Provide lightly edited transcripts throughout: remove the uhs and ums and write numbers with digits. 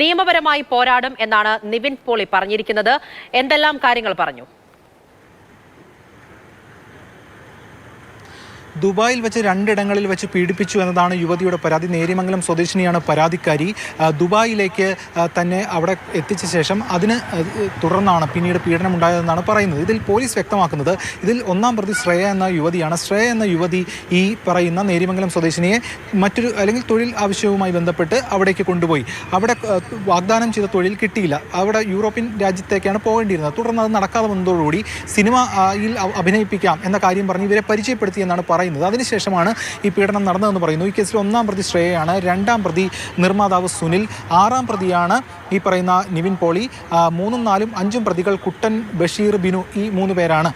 നിയമപരമായി പോരാടും എന്നാണ് നിവിൻ പോളി പറഞ്ഞിരിക്കുന്നത്. എന്തെല്ലാം കാര്യങ്ങൾ പറഞ്ഞു? ദുബായിൽ വെച്ച് രണ്ടിടങ്ങളിൽ വെച്ച് പീഡിപ്പിച്ചു എന്നതാണ് യുവതിയുടെ പരാതി. നേര്യമംഗലം സ്വദേശിനിയാണ് പരാതിക്കാരി. ദുബായിലേക്ക് തന്നെ അവിടെ എത്തിച്ച ശേഷം അതിന് തുടർന്നാണ് പിന്നീട് പീഡനമുണ്ടായതെന്നാണ് പറയുന്നത്. ഇതിൽ പോലീസ് വ്യക്തമാക്കുന്നത് ഇതിൽ ഒന്നാം പ്രതി ശ്രേയ എന്ന യുവതിയാണ്. ശ്രേയ എന്ന യുവതി ഈ പറയുന്ന നേര്യമംഗലം സ്വദേശിനിയെ മറ്റൊരു അല്ലെങ്കിൽ തൊഴിൽ ആവശ്യവുമായി ബന്ധപ്പെട്ട് അവിടേക്ക് കൊണ്ടുപോയി. അവിടെ വാഗ്ദാനം ചെയ്ത തൊഴിൽ കിട്ടിയില്ല. അവിടെ യൂറോപ്യൻ രാജ്യത്തേക്കാണ് പോകേണ്ടിയിരുന്നത്. തുടർന്ന് അത് നടക്കാതെ വന്നതോടുകൂടി സിനിമയിൽ അഭിനയിപ്പിക്കാം എന്ന കാര്യം പറഞ്ഞ് ഇവരെ പരിചയപ്പെടുത്തിയെന്നാണ് പറയുന്നത്. അതിനുശേഷമാണ് ഈ പീഡനം നടന്നതെന്ന് പറയുന്നു. ഈ കേസിൽ ഒന്നാം പ്രതി ശ്രേയയാണ്, രണ്ടാം പ്രതി നിർമ്മാതാവ് സുനിൽ, ആറാം പ്രതിയാണ് ഈ പറയുന്ന നിവിൻ പോളി, 3, 4, 5 പ്രതികൾ കുട്ടൻ, ബഷീർ, ബിനു, ഈ 3 പേരാണ്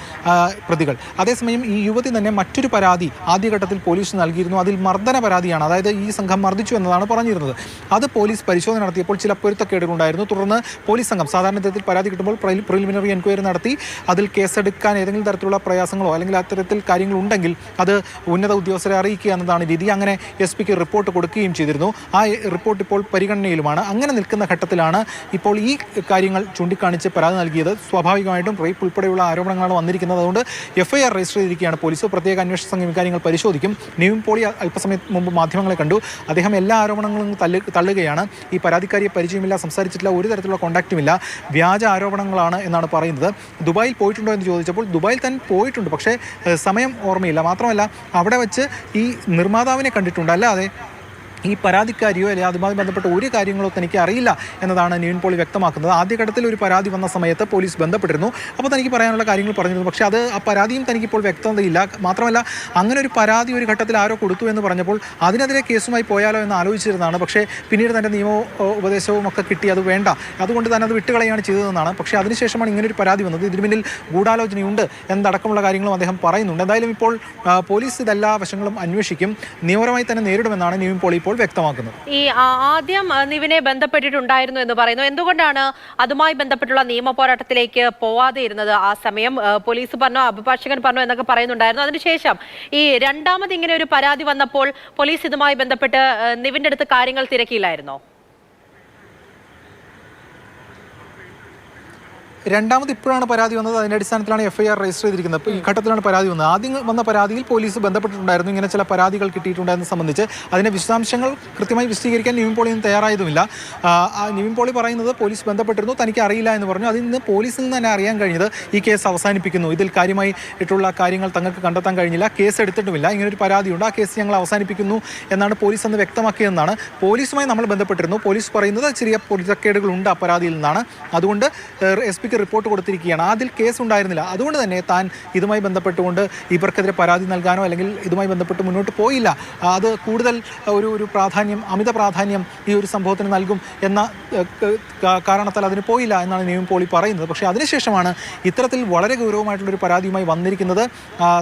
പ്രതികൾ. അതേസമയം ഈ യുവതി തന്നെ മറ്റൊരു പരാതി ആദ്യഘട്ടത്തിൽ പോലീസ് നൽകിയിരുന്നു. അതിൽ മർദ്ദന പരാതിയാണ്. അതായത് ഈ സംഘം മർദ്ദിച്ചു എന്നതാണ് പറഞ്ഞിരുന്നത്. അത് പോലീസ് പരിശോധന നടത്തിയപ്പോൾ ചില പൊരുത്തക്കേടുകളുണ്ടായിരുന്നു. തുടർന്ന് പോലീസ് സംഘം സാധാരണ തരത്തിൽ പരാതി കിട്ടുമ്പോൾ പ്രിലിമിനറി എൻക്വയറി നടത്തി അതിൽ കേസെടുക്കാൻ ഏതെങ്കിലും തരത്തിലുള്ള പ്രയാസങ്ങളോ അല്ലെങ്കിൽ അത്തരത്തിൽ കാര്യങ്ങളുണ്ടെങ്കിൽ അത് ഉന്നത ഉദ്യോഗസ്ഥരെ അറിയിക്കുക എന്നതാണ് രീതി. അങ്ങനെ എസ്.പിക്ക് റിപ്പോർട്ട് കൊടുക്കുകയും ചെയ്തിരുന്നു. ആ റിപ്പോർട്ട് ഇപ്പോൾ പരിഗണനയിലുമാണ്. അങ്ങനെ നിൽക്കുന്ന ഘട്ടത്തിലാണ് ഇപ്പോൾ ഈ കാര്യങ്ങൾ ചൂണ്ടിക്കാണിച്ച് പരാതി നൽകിയത്. സ്വാഭാവികമായിട്ടും റേപ്പ് ഉൾപ്പെടെയുള്ള ആരോപണങ്ങളാണ് വന്നിരിക്കുന്നത്. അതുകൊണ്ട് FIR രജിസ്റ്റർ ചെയ്തിരിക്കുകയാണ് പോലീസ്. പ്രത്യേക അന്വേഷണ സംഘം ഇക്കാര്യങ്ങൾ പരിശോധിക്കും. നിവിൻ പോളി അല്പസമയം മുമ്പ് മാധ്യമങ്ങളെ കണ്ടു. അദ്ദേഹം എല്ലാ ആരോപണങ്ങളും തള്ളുകയാണ്. ഈ പരാതിക്കാരിയെ പരിചയമില്ല, സംസാരിച്ചിട്ടില്ല, ഒരു തരത്തിലുള്ള കോൺടാക്റ്റുമില്ല, വ്യാജ ആരോപണങ്ങളാണ് എന്നാണ് പറയുന്നത്. ദുബായിൽ പോയിട്ടുണ്ടോ എന്ന് ചോദിച്ചപ്പോൾ ദുബായിൽ തന്നെ പോയിട്ടുണ്ട്, പക്ഷേ സമയം ഓർമ്മയില്ല. മാത്രമല്ല അവിടെ വെച്ച് ഈ നിർമ്മാതാവിനെ കണ്ടിട്ടുണ്ട്, അല്ലാതെ ഈ പരാതിക്കാരിയോ അല്ലെങ്കിൽ അതുമായി ബന്ധപ്പെട്ട ഒരു കാര്യങ്ങളോ തനിക്ക് അറിയില്ല എന്നതാണ് നിവിൻ പോളി വ്യക്തമാക്കുന്നത്. ആദ്യഘട്ടത്തിൽ ഒരു പരാതി വന്ന സമയത്ത് പോലീസ് ബന്ധപ്പെട്ടിരുന്നു. അപ്പോൾ തനിക്ക് പറയാനുള്ള കാര്യങ്ങൾ പറഞ്ഞിരുന്നു. പക്ഷേ ആ പരാതിയും തനിക്കിപ്പോൾ വ്യക്തതയില്ല. മാത്രമല്ല അങ്ങനെ ഒരു പരാതി ഒരു ഘട്ടത്തിൽ ആരോ കൊടുത്തു എന്ന് പറഞ്ഞപ്പോൾ അതിനെതിരെ കേസുമായി പോയാലോ എന്ന് ആലോചിച്ചിരുന്നതാണ്. പക്ഷേ പിന്നീട് തൻ്റെ നിയമ ഉപദേശവും ഒക്കെ കിട്ടി, അത് വേണ്ട, അതുകൊണ്ട് തന്നെ അത് വിട്ടുകളയാണ് ചെയ്തതെന്നാണ്. പക്ഷേ അതിനുശേഷമാണ് ഇങ്ങനൊരു പരാതി വന്നത്. ഇതിന് പിന്നിൽ ഗൂഢാലോചനയുണ്ട് എന്നടക്കമുള്ള കാര്യങ്ങളും അദ്ദേഹം പറയുന്നുണ്ട്. എന്തായാലും ഇപ്പോൾ പോലീസ് ഇതെല്ലാ വശങ്ങളും അന്വേഷിക്കും, നിയമപരമായി തന്നെ നേരിടുമെന്നാണ് നിവിൻ പോളി ഇപ്പോൾ വ്യക്തമാക്കുന്നത്. ഈ ആദ്യം നിവിനെ ബന്ധപ്പെട്ടിട്ടുണ്ടായിരുന്നു എന്ന് പറയുന്നു. എന്തുകൊണ്ടാണ് അതുമായി ബന്ധപ്പെട്ടുള്ള നിയമ പോരാട്ടത്തിലേക്ക് പോവാതെ ഇരുന്നത്? ആ സമയം പോലീസ് പറഞ്ഞു, അഭിഭാഷകൻ പറഞ്ഞു എന്നൊക്കെ പറയുന്നുണ്ടായിരുന്നു. അതിനുശേഷം ഈ രണ്ടാമത് ഇങ്ങനെ ഒരു പരാതി വന്നപ്പോൾ പോലീസ് ഇതുമായി ബന്ധപ്പെട്ട് നിവിന്റെ അടുത്ത് കാര്യങ്ങൾ തിരക്കിയില്ലായിരുന്നോ? രണ്ടാമത് ഇപ്പോഴാണ് പരാതി വന്നത്. അതിൻ്റെ അടിസ്ഥാനത്തിലാണ് FIR രജിസ്റ്റർ ചെയ്തിരിക്കുന്നത്. ഇപ്പോൾ ഈ ഘട്ടത്തിലാണ് പരാതി വന്നത്. ആദ്യം വന്ന പരാതിയിൽ പോലീസ് ബന്ധപ്പെട്ടിട്ടുണ്ടായിരുന്നു. ഇങ്ങനെ ചില പരാതികൾ കിട്ടിയിട്ടുണ്ടായെന്ന് സംബന്ധിച്ച് അതിൻ്റെ വിശദാംശങ്ങൾ കൃത്യമായി വിശദീകരിക്കാൻ നിവിൻ പോളിയും തയ്യാറായതുമില്ല. നിവിൻ പോളി പറയുന്നത് പോലീസ് ബന്ധപ്പെട്ടിരുന്നു, തനിക്ക് അറിയില്ല എന്ന് പറഞ്ഞു. അതിൽ നിന്ന് പോലീസിൽ നിന്ന് തന്നെ അറിയാൻ കഴിഞ്ഞത് ഈ കേസ് അവസാനിപ്പിക്കുന്നു, ഇതിൽ കാര്യമായിട്ടുള്ള കാര്യങ്ങൾ തങ്ങൾക്ക് കണ്ടെത്താൻ കഴിഞ്ഞില്ല, കേസ് എടുത്തിട്ടുമില്ല, ഇങ്ങനൊരു പരാതിയുണ്ട്, ആ കേസ് ഞങ്ങൾ അവസാനിപ്പിക്കുന്നു എന്നാണ് പോലീസ് അന്ന് വ്യക്തമാക്കിയതെന്നാണ്. പോലീസുമായി നമ്മൾ ബന്ധപ്പെട്ടിരുന്നു. പോലീസ് പറയുന്നത് ചെറിയ പൊരുത്തക്കേടുകളുണ്ട് ആ പരാതിയിൽ നിന്നാണ്, അതുകൊണ്ട് SP റിപ്പോർട്ട് കൊടുത്തിരിക്കുകയാണ്. അതിൽ കേസ് ഉണ്ടായിരുന്നില്ല. അതുകൊണ്ട് തന്നെ താൻ ഇതുമായി ബന്ധപ്പെട്ടുകൊണ്ട് ഇവർക്കെതിരെ പരാതി നൽകാനോ അല്ലെങ്കിൽ ഇതുമായി ബന്ധപ്പെട്ട് മുന്നോട്ട് പോയില്ല. അത് കൂടുതൽ ഒരു പ്രാധാന്യം, അമിത പ്രാധാന്യം ഈ ഒരു സംഭവത്തിന് നൽകും എന്ന കാരണത്താൽ അതിന് പോയില്ല എന്നാണ് നിവിൻ പോളി പറയുന്നത്. പക്ഷേ അതിനുശേഷമാണ് ഇത്തരത്തിൽ വളരെ ഗൗരവമായിട്ടുള്ളൊരു പരാതിയുമായി വന്നിരിക്കുന്നത്.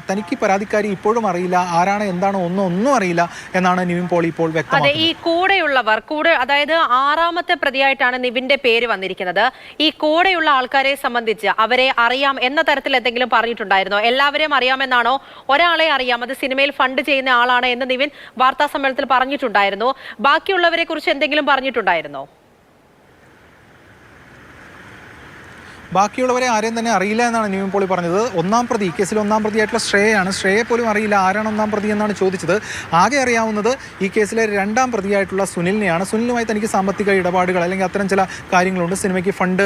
തനിക്ക് പരാതിക്കാരി ഇപ്പോഴും അറിയില്ല, ആരാണ് എന്താണോ ഒന്നും അറിയില്ല എന്നാണ് നിവിൻ പോളി ഇപ്പോൾ വ്യക്തമാക്കുന്നത്. ഈ കൂടെയുള്ളവർ അതായത് ആറാമത്തെ പ്രതിയായിട്ടാണ് നിവിന്റെ പേര് വന്നിരിക്കുന്നത്. ഈ കൂടെയുള്ള ആൾക്കാരെ സംബന്ധിച്ച് അവരെ അറിയാം എന്ന തരത്തിൽ എന്തെങ്കിലും പറഞ്ഞിട്ടുണ്ടായിരുന്നോ? എല്ലാവരെയും അറിയാമെന്നാണോ? ഒരാളെ അറിയാം, അത് സിനിമയിൽ ഫണ്ട് ചെയ്യുന്ന ആളാണ് എന്ന് നിവിൻ വാർത്താ സമ്മേളനത്തിൽ പറഞ്ഞിട്ടുണ്ടായിരുന്നു. ബാക്കിയുള്ളവരെ കുറിച്ച് എന്തെങ്കിലും പറഞ്ഞിട്ടുണ്ടായിരുന്നോ? ബാക്കിയുള്ളവരെ ആരെയും തന്നെ അറിയില്ല എന്നാണ് നിവിൻ പോളി പറഞ്ഞത്. ഒന്നാം പ്രതി, കേസിൽ ഒന്നാം പ്രതിയായിട്ടുള്ള ശ്രേയയാണ്. ശ്രേയെ പോലും അറിയില്ല ആരാണ് ഒന്നാം പ്രതി എന്നാണ് ചോദിച്ചത്. ആകെ അറിയാവുന്നത് ഈ കേസിലെ രണ്ടാം പ്രതിയായിട്ടുള്ള സുനിലിനെയാണ്. സുനിലുമായി തനിക്ക് സാമ്പത്തിക ഇടപാടുകൾ അല്ലെങ്കിൽ അത്തരം ചില കാര്യങ്ങളുണ്ട്. സിനിമയ്ക്ക് ഫണ്ട്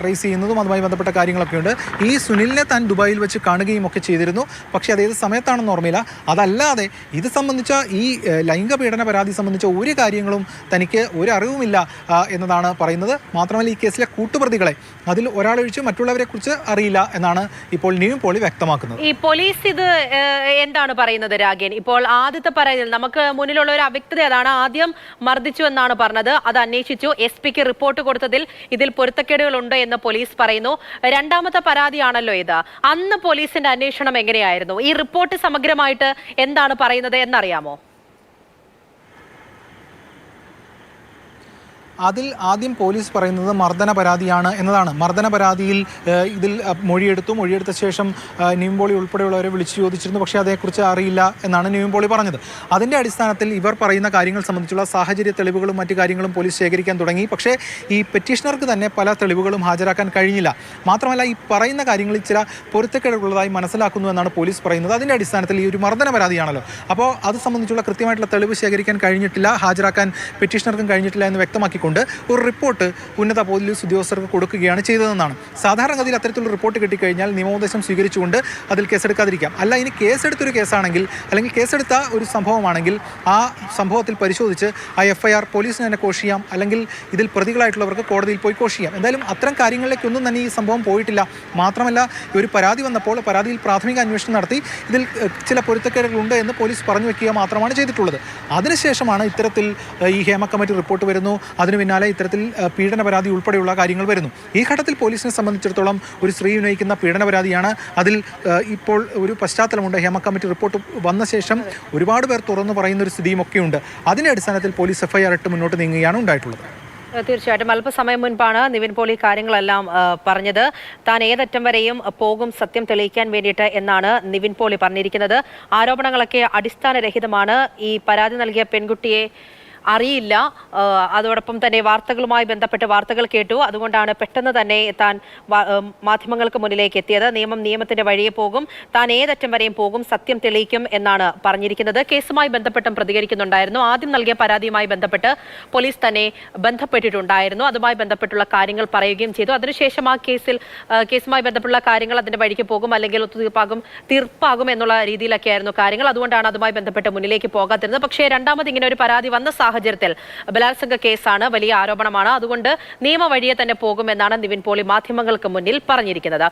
റേസ് ചെയ്യുന്നതും അതുമായി ബന്ധപ്പെട്ട കാര്യങ്ങളൊക്കെ ഉണ്ട്. ഈ സുനിലിനെ താൻ ദുബായിൽ വെച്ച് കാണുകയും ഒക്കെ ചെയ്തിരുന്നു. പക്ഷേ അത് ഏത് സമയത്താണെന്ന് ഓർമ്മയില്ല. അതല്ലാതെ ഇത് സംബന്ധിച്ച ഈ ലൈംഗിക പീഡന പരാതി സംബന്ധിച്ച ഒരു കാര്യങ്ങളും തനിക്ക് ഒരു അറിവുമില്ല എന്നതാണ് പറയുന്നത്. മാത്രമല്ല ഈ കേസിലെ കൂട്ടുപ്രതികളെ അതിൽ ഒരാളൊഴിച്ച് മറ്റുള്ളവരെ കുറിച്ച് അറിയില്ല എന്നാണ് ഇപ്പോൾ നിവിൻ പോളി വ്യക്തമാക്കുന്നത്. ഈ പോലീസ് ഇത് എന്താണ് പറയുന്നത് രാഗേൻ? ഇപ്പോൾ ആദ്യത്തെ പരാതിയിൽ നമുക്ക് മുന്നിലുള്ള ഒരു അവ്യക്തത അതാണ്. ആദ്യം മർദ്ദിച്ചു എന്നാണ് പറഞ്ഞത്, അത് അന്വേഷിച്ചു, SP റിപ്പോർട്ട് കൊടുത്തതിൽ ഇതിൽ പൊരുത്തക്കേടുകൾ ഉണ്ട് എന്ന് പോലീസ് പറയുന്നു. രണ്ടാമത്തെ പരാതിയാണല്ലോ ഇത്. അന്ന് പോലീസിന്റെ അന്വേഷണം എങ്ങനെയായിരുന്നു? ഈ റിപ്പോർട്ട് സമഗ്രമായിട്ട് എന്താണ് പറയുന്നത് എന്നറിയാമോ? അതിൽ ആദ്യം പോലീസ് പറയുന്നത് മർദ്ദന പരാതിയാണ് എന്നതാണ്. മർദ്ദന പരാതിയിൽ ഇതിൽ മൊഴിയെടുത്ത ശേഷം നിവിൻ പോളി ഉൾപ്പെടെയുള്ളവരെ വിളിച്ചു ചോദിച്ചിരുന്നു, പക്ഷേ അതേക്കുറിച്ച് അറിയില്ല എന്നാണ് നിവിൻ പോളി പറഞ്ഞത്. അതിൻ്റെ അടിസ്ഥാനത്തിൽ ഇവർ പറയുന്ന കാര്യങ്ങൾ സംബന്ധിച്ചുള്ള സാഹചര്യ തെളിവുകളും മറ്റു കാര്യങ്ങളും പോലീസ് ശേഖരിക്കാൻ തുടങ്ങി. പക്ഷേ ഈ പെറ്റീഷണർക്ക് തന്നെ പല തെളിവുകളും ഹാജരാക്കാൻ കഴിഞ്ഞില്ല. മാത്രമല്ല ഈ പറയുന്ന കാര്യങ്ങളിൽ ചില പൊരുത്തക്കേടുള്ളതായി മനസ്സിലാക്കുന്നു എന്നാണ് പോലീസ് പറയുന്നത്. അതിൻ്റെ അടിസ്ഥാനത്തിൽ ഈ ഒരു മർദ്ദന പരാതിയാണല്ലോ, അപ്പോൾ അത് സംബന്ധിച്ചുള്ള കൃത്യമായിട്ടുള്ള തെളിവ് ശേഖരിക്കാൻ കഴിഞ്ഞിട്ടില്ല, ഹാജരാക്കാൻ പെറ്റീഷണർക്കും കഴിഞ്ഞിട്ടില്ല എന്ന് വ്യക്തമാക്കിക്കൊണ്ട് ഒരു റിപ്പോർട്ട് ഉന്നത പോലീസ് ഉദ്യോഗസ്ഥർക്ക് കൊടുക്കുകയാണ് ചെയ്തതെന്നാണ്. സാധാരണഗതിയിൽ അത്തരത്തിലുള്ള റിപ്പോർട്ട് കിട്ടിക്കഴിഞ്ഞാൽ നിയമോപദേശം സ്വീകരിച്ചുകൊണ്ട് അതിൽ കേസെടുക്കാതിരിക്കാം. അല്ല, ഇനി കേസെടുത്തൊരു കേസാണെങ്കിൽ അല്ലെങ്കിൽ കേസെടുത്ത ഒരു സംഭവമാണെങ്കിൽ ആ സംഭവത്തിൽ പരിശോധിച്ച് ആ FIR പോലീസിന് തന്നെ കോഷ് ചെയ്യാം, അല്ലെങ്കിൽ ഇതിൽ പ്രതികളായിട്ടുള്ളവർക്ക് കോടതിയിൽ പോയി കോഷ് ചെയ്യാം. എന്തായാലും അത്തരം കാര്യങ്ങളിലേക്കൊന്നും തന്നെ ഈ സംഭവം പോയിട്ടില്ല. മാത്രമല്ല, ഒരു പരാതി വന്നപ്പോൾ പരാതിയിൽ പ്രാഥമിക അന്വേഷണം നടത്തി ഇതിൽ ചില പൊരുത്തക്കേടുകളുണ്ട് എന്ന് പോലീസ് പറഞ്ഞു വെക്കുക മാത്രമാണ് ചെയ്തിട്ടുള്ളത്. അതിനുശേഷമാണ് ഇത്തരത്തിൽ ഈ ഹേമ കമ്മിറ്റി റിപ്പോർട്ട് വരുന്നു, അതിന് പിന്നാലെ ഇത്തരത്തിൽ പീഡന പരാതി ഉൾപ്പെടെയുള്ള കാര്യങ്ങൾ വരുന്നു. ഈ ഘട്ടത്തിൽ പോലീസിനെ സംബന്ധിച്ചിടത്തോളം ഒരു സ്ത്രീ ഉന്നയിക്കുന്ന പീഡന പരാതിയാണ്. അതിൽ ഇപ്പോൾ ഒരു പശ്ചാത്തലമുണ്ട്. ഹേമ കമ്മിറ്റി റിപ്പോർട്ട് വന്ന ശേഷം ഒരുപാട് പേർ തുറന്നു പറയുന്ന ഒരു സ്ഥിതിയുമൊക്കെയുണ്ട്. അതിൻ്റെ അടിസ്ഥാനത്തിൽ പോലീസ് FIR ഇട്ട് മുന്നോട്ട് നീങ്ങുകയാണ് ഉണ്ടായിട്ടുള്ളത്. തീർച്ചയായിട്ടും അല്പസമയം മുൻപാണ് നിവിൻ പോളി കാര്യങ്ങളെല്ലാം പറഞ്ഞത്. താൻ ഏതറ്റം വരെയും പോകും സത്യം തെളിയിക്കാൻ വേണ്ടിയിട്ട് എന്നാണ് നിവിൻ പോളി പറഞ്ഞിരിക്കുന്നത്. ആരോപണങ്ങളൊക്കെ അടിസ്ഥാനരഹിതമാണ്. ഈ പരാതി നൽകിയ പെൺകുട്ടിയെ അറിയില്ല, അതോടൊപ്പം തന്നെ വാർത്തകളുമായി ബന്ധപ്പെട്ട് വാർത്തകൾ കേട്ടു, അതുകൊണ്ടാണ് പെട്ടെന്ന് തന്നെ താൻ മാധ്യമങ്ങൾക്ക് മുന്നിലേക്ക് എത്തിയത്. നിയമത്തിന്റെ വഴിയെ പോകും, താൻ ഏതറ്റം വരെയും പോകും, സത്യം തെളിയിക്കും എന്നാണ് പറഞ്ഞിരിക്കുന്നത്. കേസുമായി ബന്ധപ്പെട്ടും പ്രതികരിക്കുന്നുണ്ടായിരുന്നു. ആദ്യം നൽകിയ പരാതിയുമായി ബന്ധപ്പെട്ട് പോലീസ് തന്നെ ബന്ധപ്പെട്ടിട്ടുണ്ടായിരുന്നു, അതുമായി ബന്ധപ്പെട്ടുള്ള കാര്യങ്ങൾ പറയുകയും ചെയ്തു. അതിനുശേഷം ആ കേസുമായി ബന്ധപ്പെട്ടുള്ള കാര്യങ്ങൾ അതിന്റെ വഴിക്ക് പോകും, അല്ലെങ്കിൽ തീർപ്പാകും എന്നുള്ള രീതിയിലൊക്കെയായിരുന്നു കാര്യങ്ങൾ. അതുകൊണ്ടാണ് അതുമായി ബന്ധപ്പെട്ട് മുന്നിലേക്ക് പോകാതിരുന്നത്. പക്ഷേ രണ്ടാമത് ഇങ്ങനെ ഒരു പരാതി വന്ന സാഹചര്യത്തിൽ ബലാത്സംഗ കേസാണ്, വലിയ ആരോപണമാണ്, അതുകൊണ്ട് നിയമവഴിയെ തന്നെ പോകുമെന്നാണ് നിവിൻ പോളി മാധ്യമങ്ങൾക്ക് മുന്നിൽ പറഞ്ഞിരിക്കുന്നത്.